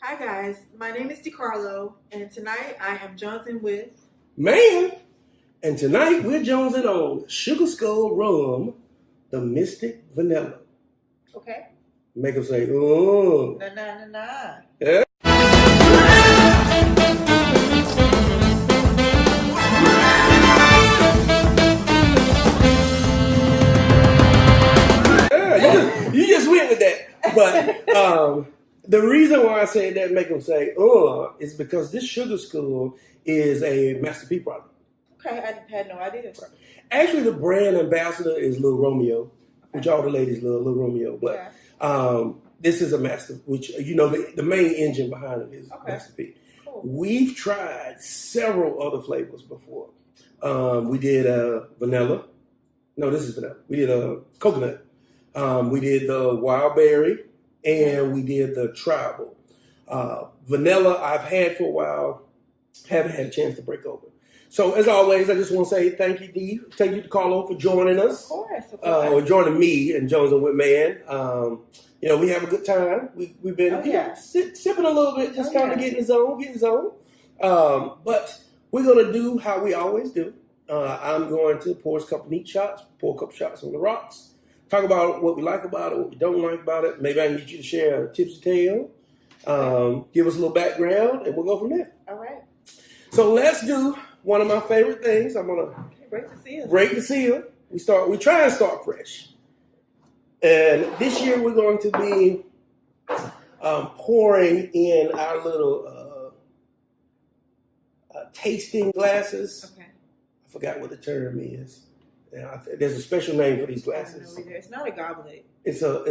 Hi guys, my name is Decarlo, and tonight I am jonesing with Man, and tonight we're jonesing on Sugar Skull Rum, the Mystic Vanilla. Okay. Make them say, ooh. Na na na na. Yeah. Yeah, you just went with that. But the reason why I said that make them say, is because this Sugar Skull is a Master P product. Okay, I had no idea. Actually, the brand ambassador is Lil Romeo, which all the ladies love, Lil Romeo. But this is a Master, which, you know, the main engine behind it is Master P. Cool. We've tried several other flavors before. We did vanilla. No, this is vanilla. We did coconut. We did the wild berry, and we did the tribal. Vanilla I've had for a while, haven't had a chance to break open. So as always, I just want to say thank you, Dee. Thank you to Carlo for joining us. Of course. Or joining me and Jones and Mann. You know, we have a good time. We've been sipping a little bit, just kind of getting the zone. But we're gonna do how we always do. I'm going to pour us a couple neat shots, pour a couple shots on the rocks. Talk about what we like about it, what we don't like about it. Maybe I can get you to share a tipsy tale. Give us a little background, and we'll go from there. All right. So let's do one of my favorite things. I'm gonna break the seal. We try and start fresh. And this year we're going to be pouring in our little tasting glasses. Okay. I forgot what the term is. There's a special name for these glasses. It's not a goblet. It's a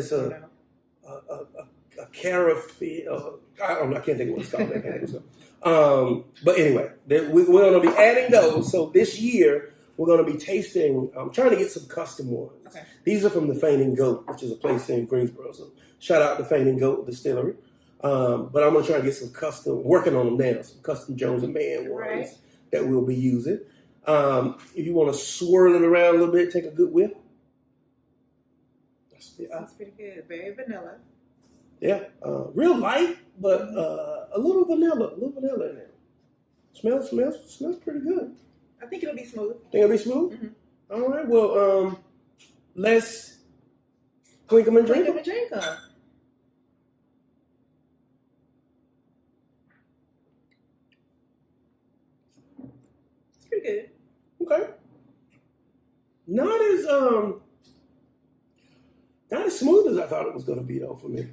carafe. I don't know. I can't think of what it's called. But anyway, we're going to be adding those. So this year we're going to be tasting. I'm trying to get some custom ones. Okay. These are from the Fainting Goat, which is a place in Greensboro. So shout out to Fainting Goat Distillery. But I'm going to try to get some custom. Working on them now. Some custom Jones and Mann ones that we'll be using. If you want to swirl it around a little bit, take a good whiff. That's pretty good. Very vanilla. Yeah, real light, but a little vanilla in there. Smells pretty good. I think it'll be smooth. Think it'll be smooth? Mm-hmm. All right. Well, let's clink them and drink them. It's pretty good. Okay. Not as smooth as I thought it was going to be though for me.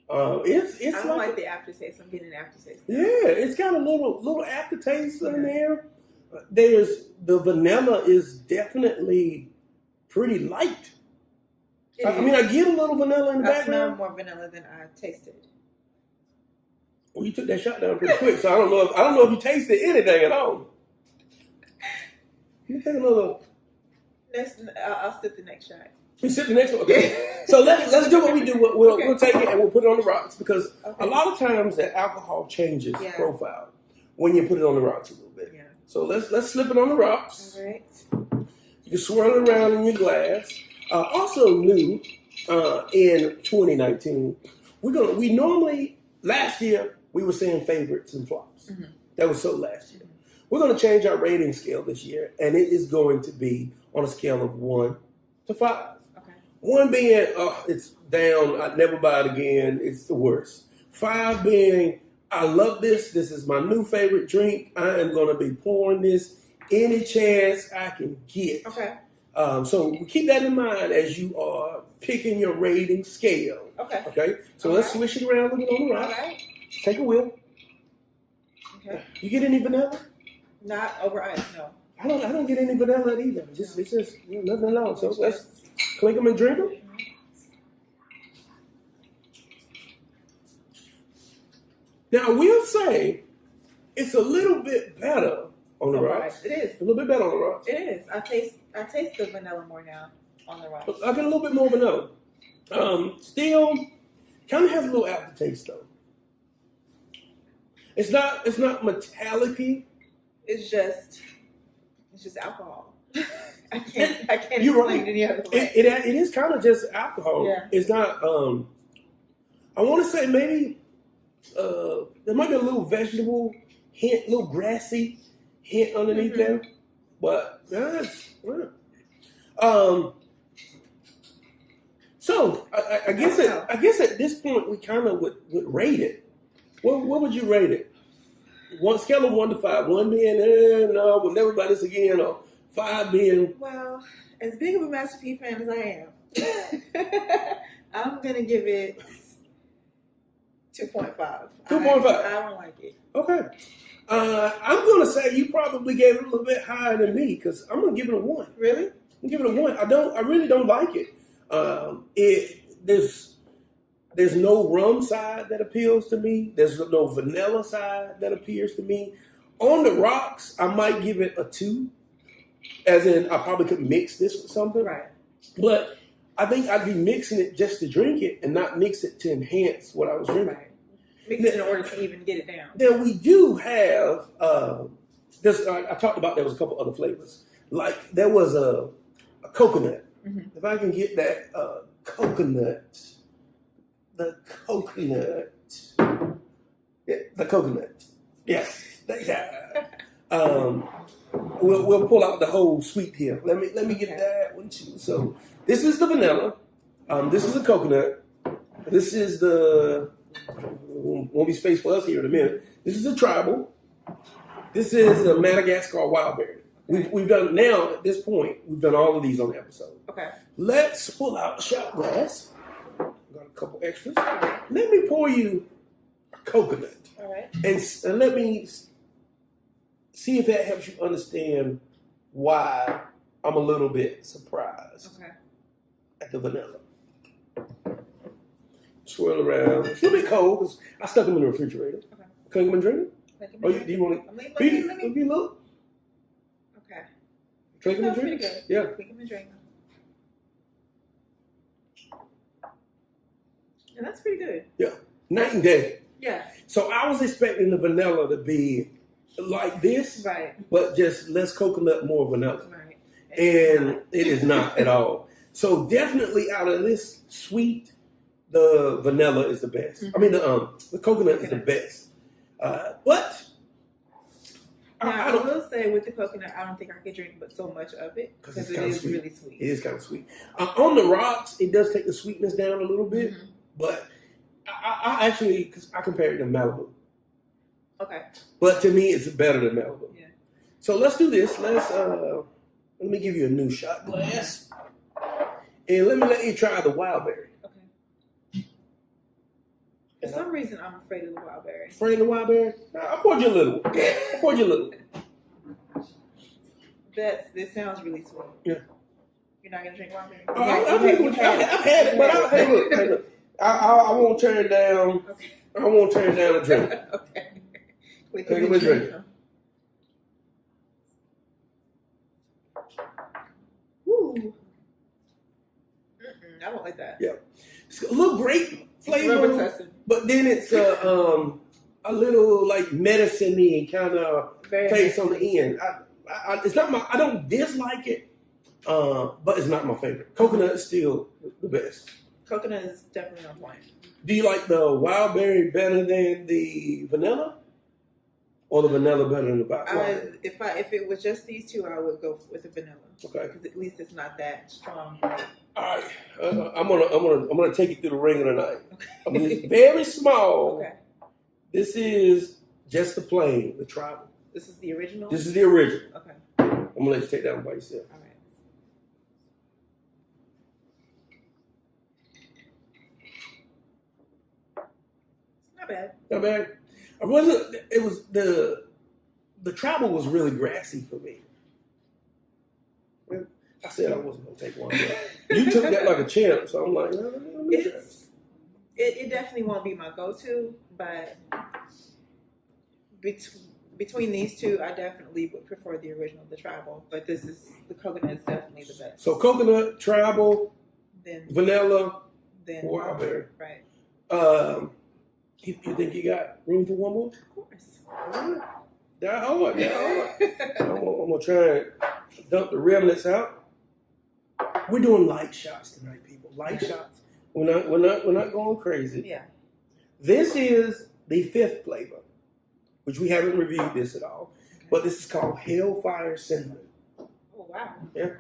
It's I don't like the aftertaste. I'm getting an aftertaste. Yeah, it's got a little aftertaste in there. There's the vanilla is definitely pretty light. I mean, I get a little vanilla in the background. I smell more vanilla than I tasted. Well, you took that shot down pretty quick, so I don't know if you tasted anything at all. You take a little. I'll sip the next shot. We sip the next one. Okay. So let's do what we do. We'll take it and we'll put it on the rocks because a lot of times that alcohol changes profile when you put it on the rocks a little bit. Yeah. So let's slip it on the rocks. All right. You can swirl it around in your glass. Also new in 2019, we normally last year we were saying favorites and flops. Mm-hmm. That was so last year. We're going to change our rating scale this year, and it is going to be on a scale of 1 to 5. Okay. 1 being, it's down, I'd never buy it again, it's the worst. 5 being, I love this, this is my new favorite drink, I am going to be pouring this any chance I can get. Okay. So keep that in mind as you are picking your rating scale. Okay. So let's swish it around a little on the rock. Okay. Take a whiff. Okay. You get any vanilla? Not over ice, no. I don't get any vanilla either. It's just nothing else. So let's clink them and drink them. Now I will say it's a little bit better on the rocks. It is a little bit better on the rocks. It is. I taste the vanilla more now on the rocks. I get a little bit more vanilla. Still, kind of has a little aftertaste though. It's not metallic-y. It's just alcohol. I can't explain it any other way. It is kind of just alcohol. Yeah. It's not. I want to say maybe a there might be a little vegetable hint, little grassy hint underneath there, but that's So I guess at this point we kind of would rate it. What would you rate it? One scale of 1 to 5. 1 being no, we'll never buy this again, or 5 being as big of a Master P fan as I am, I'm gonna give it 2.5. 2.5. I don't like it. Okay. I'm gonna say you probably gave it a little bit higher than me because I'm gonna give it a 1. Really? I'm giving it a 1. I really don't like it. There's no rum side that appeals to me. There's no vanilla side that appeals to me. On the rocks, I might give it a 2. As in, I probably could mix this with something. Right. But I think I'd be mixing it just to drink it and not mix it to enhance what I was drinking. Right. Mix it in order to even get it down. Then we do have, I talked about there was a couple other flavors. Like there was a coconut. Mm-hmm. If I can get that coconut. The coconut. Yes. We'll pull out the whole suite here. Let me get that one too. So this is the vanilla. This is the coconut. This is the won't be space for us here in a minute. This is the tribal. This is the Madagascar wildberry. We've done now at this point. We've done all of these on the episode. Okay. Let's pull out the shot glass. Got a couple extras. Let me pour you a coconut. All right. And let me see if that helps you understand why I'm a little bit surprised at the vanilla. Swirl around. It's a little bit cold because I stuck them in the refrigerator. Okay. Can I come and drink it? Do you want to? Let me look. Okay. Drink them and drink it? Yeah. Drink them and drink them. And that's pretty good. Yeah. Night and day. Yeah. So I was expecting the vanilla to be like this, right? But just less coconut, more vanilla. Right. And it is not at all. So definitely out of this suite, the vanilla is the best. Mm-hmm. I mean, the coconut is the best. But now, I will say with the coconut, I don't think I could drink but so much of it because it is sweet. Really sweet. It is kind of sweet. On the rocks, it does take the sweetness down a little bit. Mm-hmm. But I actually, because I compare it to Malibu. Okay. But to me, it's better than Malibu. Yeah. So let's do this. Let me give you a new shot glass. And let you try the wildberry. Okay. For some reason, I'm afraid of the wildberry. Afraid of the wildberry? I poured you a little. This sounds really sweet. Yeah. You're not going to drink wildberry? I've had it, but hey, look. I won't turn it down. Okay. I won't turn it down a drink. Okay. Take a drink. Woo. I don't like that. Yeah. It's a little grape flavor, but then it's a little like medicine-y kind of taste on the end. It's not I don't dislike it, but it's not my favorite. Coconut is still the best. Coconut is definitely on point. Do you like the wildberry better than the vanilla? Or the vanilla better than the wildberry? If it was just these two, I would go with the vanilla. Okay. Because at least it's not that strong. All right. I'm gonna take you through the ring of the night. Okay. I mean, it's very small. Okay. This is just the plain, the tribal. This is the original? This is the original. Okay. I'm gonna let you take that one by yourself. All right. Not bad. It was the travel was really grassy for me. I said I wasn't gonna take one. But you took that like a champ, so I'm like, it definitely won't be my go-to, but between these two, I definitely would prefer the original, the tribal. But the coconut is definitely the best. So coconut, tribal, then vanilla, then wildberry. Right. You think you got room for one more? Of course. That hard. I'm gonna try and dump the remnants out. We're doing light shots tonight, people. Light shots. We're not going crazy. Yeah. This is the fifth flavor, which we haven't reviewed this at all, but this is called Hellfire Cinnamon. Oh, wow. Yeah.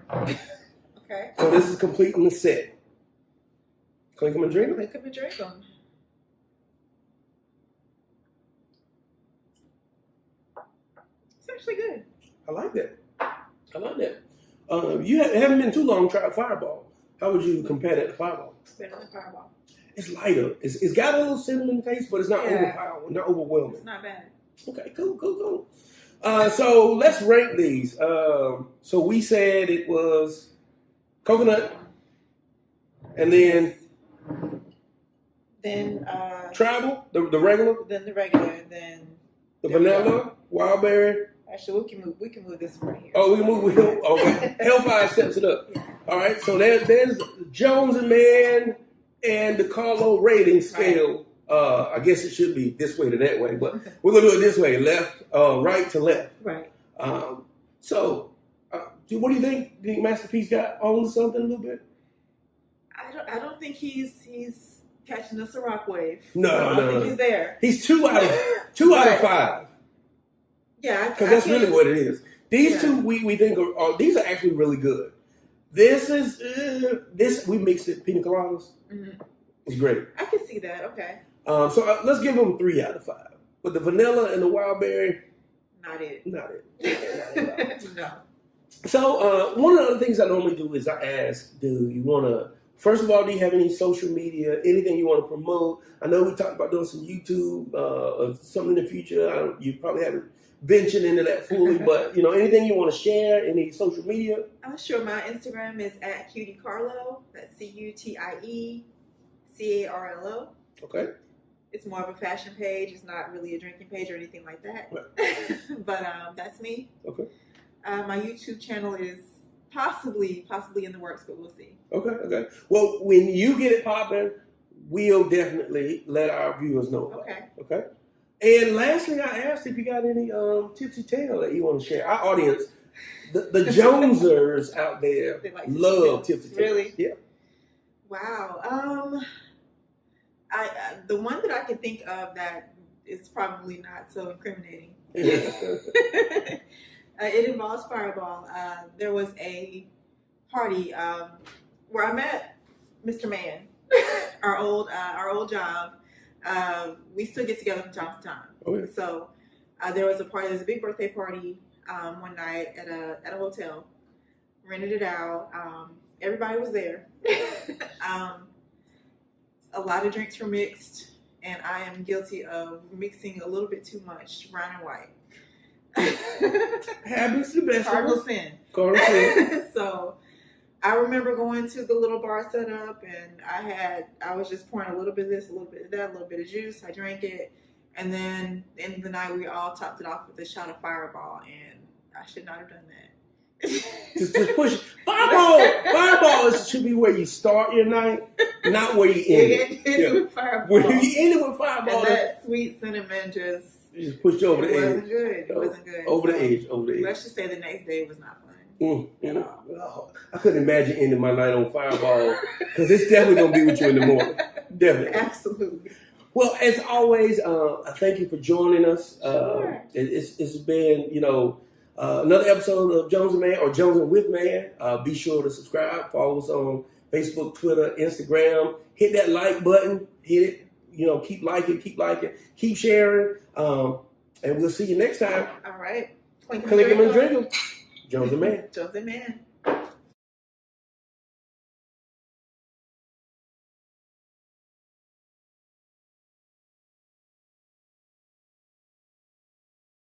Okay. So this is completing the set. Clink them and drink them? Clink them and drink them. It's actually good. I like that. You haven't been too long trying Fireball. How would you compare that to Fireball? It's better than Fireball. It's lighter. It's got a little cinnamon taste, but it's not overpowering, not overwhelming. It's not bad. Okay, cool. So let's rank these. So we said it was coconut, and then tribal, the regular, then the regular, then the vanilla, wild berry. Actually, we can move this right here. Oh, we can move with him. Okay, Hellfire steps it up. Yeah. All right, so there's Jones and Mann and Decarlo rating scale. Right. I guess it should be this way to that way, but we're gonna do it this way: left, right to left. Right. So, what do you think? Do you think Masterpiece got on something a little bit? I don't think he's catching the Ciroc wave. No, I don't think he's there. He's two out of 5. Yeah, because that's really what it is. These two we think are these are actually really good. This is this we mixed it pina coladas. Mm-hmm. It's great. I can see that. Okay. So let's give them 3 out of 5. But the vanilla and the wild berry, not it. Not it. No. So one of the things I normally do is I ask, do you want to? First of all, do you have any social media, anything you want to promote? I know we talked about doing some YouTube or something in the future. You probably haven't ventured into that fully, but anything you want to share, any social media? Sure. My Instagram is @cutiecarlo. That's CutieCarlo. Okay. It's more of a fashion page. It's not really a drinking page or anything like that. Right. But that's me. Okay. My YouTube channel is possibly in the works, but we'll see. Okay. Well, when you get it popping, we'll definitely let our viewers know about it. Okay. And lastly, I asked if you got any tipsy tale that you want to share. Our audience, the Jonesers out there, like love tipsy tales. Really? Yeah. Wow. The one that I can think of that is probably not so incriminating. It involves Fireball. There was a party where I met Mr. Mann, our old job. We still get together from time to time. Okay. So there was a big birthday party one night at a hotel. Rented it out. Everybody was there. A lot of drinks were mixed, and I am guilty of mixing a little bit too much brown and white. Happens to the best. Cardinal sin. So I remember going to the little bar set up, and I was just pouring a little bit of this, a little bit of that, a little bit of juice. I drank it, and then at the end of the night, we all topped it off with a shot of Fireball, and I should not have done that. just push it. Fireball should be where you start your night, not where you end it. With Fireball. Where you end it with Fireball. And that sweet cinnamon just pushed you over the edge. It wasn't good. Over the edge. Let's just say the next day was not fun. I couldn't imagine ending my night on Fireball because it's definitely going to be with you in the morning. Definitely. Absolutely. Well, as always, I thank you for joining us. Sure. It's been, another episode of Jones and Mann or Jones and with Mann. Be sure to subscribe. Follow us on Facebook, Twitter, Instagram. Hit that like button. Hit it. Keep liking, keep sharing. And we'll see you next time. All right. Clink 'em and drink 'em. Jones and Mann. Jones and Mann.